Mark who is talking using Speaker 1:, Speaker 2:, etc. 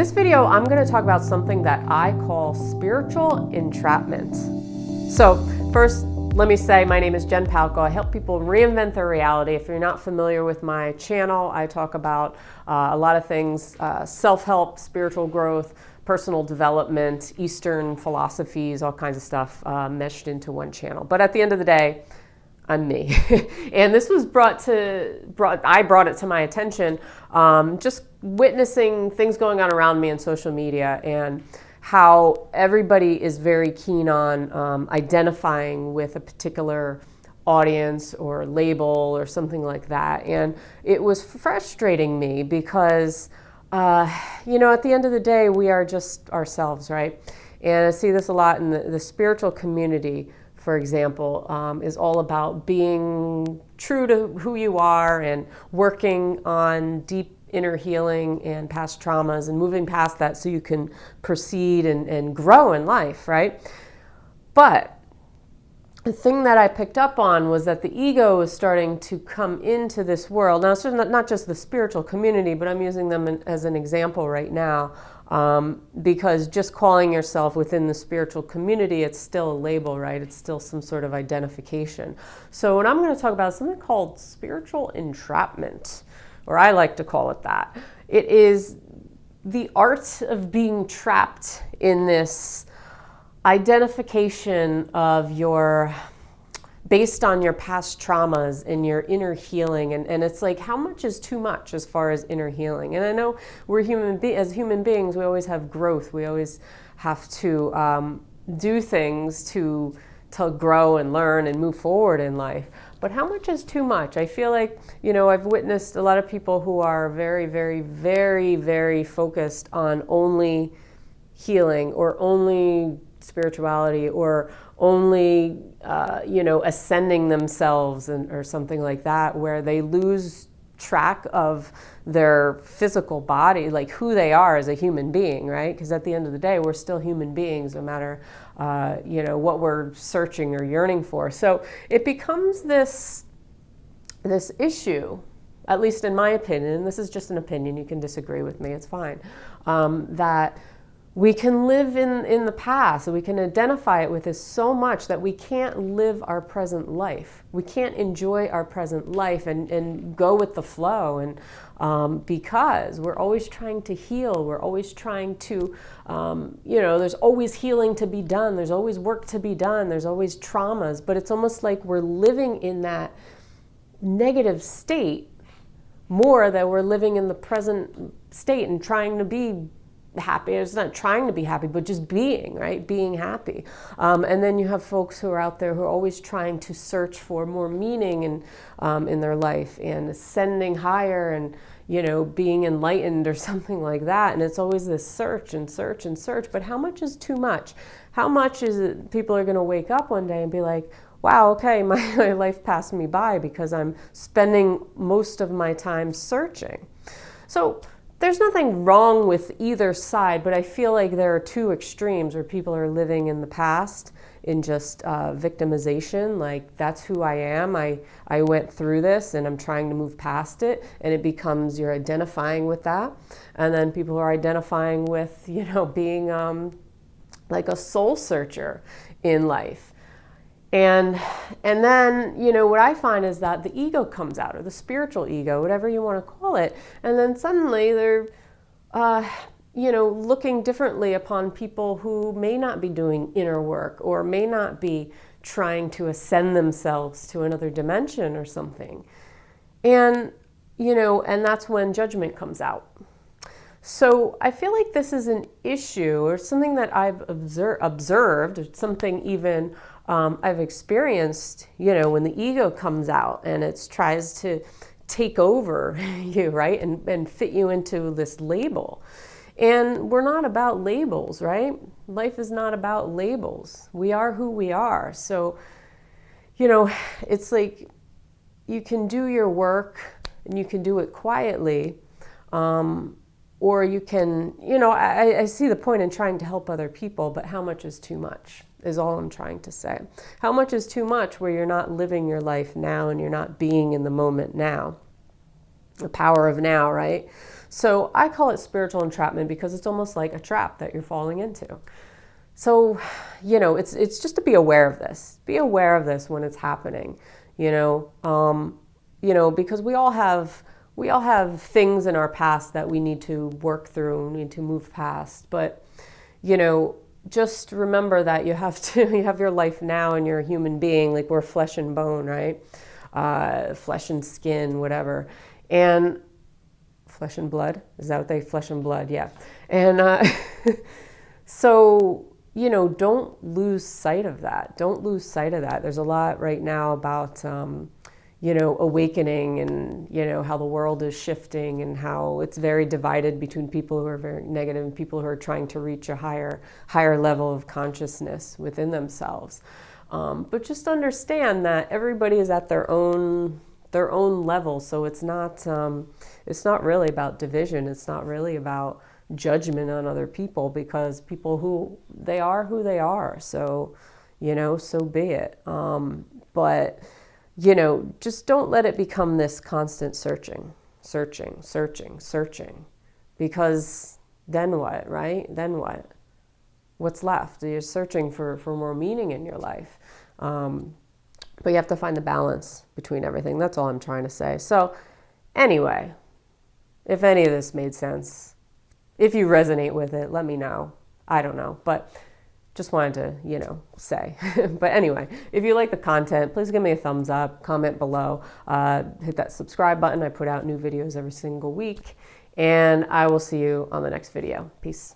Speaker 1: this video, I'm going to talk about something that I call spiritual entrapment. So first, let me say my name is Jen Palco. I help people reinvent their reality. If you're not familiar with my channel, I talk about a lot of things, self-help, spiritual growth, personal development, Eastern philosophies, all kinds of stuff meshed into one channel. But at the end of the day, I'm me. And this was I brought it to my attention, just witnessing things going on around me in social media and how everybody is very keen on identifying with a particular audience or label or something like that. And it was frustrating me because, at the end of the day, we are just ourselves, right? And I see this a lot in the spiritual community, for example, is all about being true to who you are and working on deep inner healing and past traumas and moving past that so you can proceed and grow in life, right? But the thing that I picked up on was that the ego is starting to come into this world. Now, it's not just the spiritual community, but I'm using them as an example right now. Because just calling yourself within the spiritual community, it's still a label, right? It's still some sort of identification. So what I'm going to talk about is something called spiritual entrapment, or I like to call it that. It is the art of being trapped in this identification of based on your past traumas and your inner healing. And it's like, how much is too much as far as inner healing? And I know we're as human beings, we always have growth. We always have to do things to grow and learn and move forward in life. But how much is too much? I feel like, I've witnessed a lot of people who are very, very, very, very focused on only healing or only spirituality or only, ascending themselves or something like that, where they lose track of their physical body, like who they are as a human being, right? Because at the end of the day, we're still human beings, no matter, what we're searching or yearning for. So it becomes this issue, at least in my opinion, and this is just an opinion, you can disagree with me, it's fine, that we can live in the past, we can identify it with this so much that we can't live our present life. We can't enjoy our present life and go with the flow. And because we're always trying to heal, we're always trying to, there's always healing to be done. There's always work to be done. There's always traumas, but it's almost like we're living in that negative state more than we're living in the present state and trying to be happy. It's not trying to be happy, but just being, right? Being happy. And then you have folks who are out there who are always trying to search for more meaning in their life and ascending higher and, being enlightened or something like that. And it's always this search and search and search. But how much is too much? How much is it people are going to wake up one day and be like, wow, okay, my life passed me by because I'm spending most of my time searching. So there's nothing wrong with either side, but I feel like there are two extremes where people are living in the past in just victimization, like that's who I am, I went through this and I'm trying to move past it, and it becomes you're identifying with that. And then people are identifying with, being like a soul searcher in life. And then, what I find is that the ego comes out, or the spiritual ego, whatever you want to call it. And then suddenly they're, looking differently upon people who may not be doing inner work or may not be trying to ascend themselves to another dimension or something. And, and that's when judgment comes out. So I feel like this is an issue or something that I've observed, something even I've experienced, when the ego comes out and it tries to take over you, right? And fit you into this label. And we're not about labels, right? Life is not about labels. We are who we are. So, it's like you can do your work and you can do it quietly. Or you can, I see the point in trying to help other people, but how much is too much is all I'm trying to say. How much is too much where you're not living your life now and you're not being in the moment now? The power of now, right? So I call it spiritual entrapment because it's almost like a trap that you're falling into. So, it's just to be aware of this. Be aware of this when it's happening, because we all have things in our past that we need to work through, need to move past. But, just remember that you have your life now and you're a human being, like we're flesh and bone, right? Flesh and skin, whatever. And flesh and blood, is that what flesh and blood? Yeah. And so, don't lose sight of that. Don't lose sight of that. There's a lot right now about, awakening and, how the world is shifting and how it's very divided between people who are very negative and people who are trying to reach a higher level of consciousness within themselves. But just understand that everybody is at their own level. So it's not really about division. It's not really about judgment on other people, because people who they are. So, so be it. But, just don't let it become this constant searching, because then what, right? Then what? What's left? You're searching for more meaning in your life. But you have to find the balance between everything. That's all I'm trying to say. So anyway, if any of this made sense, if you resonate with it, let me know. I don't know, but just wanted to, say. But anyway, if you like the content, please give me a thumbs up, comment below, hit that subscribe button. I put out new videos every single week, and I will see you on the next video. Peace.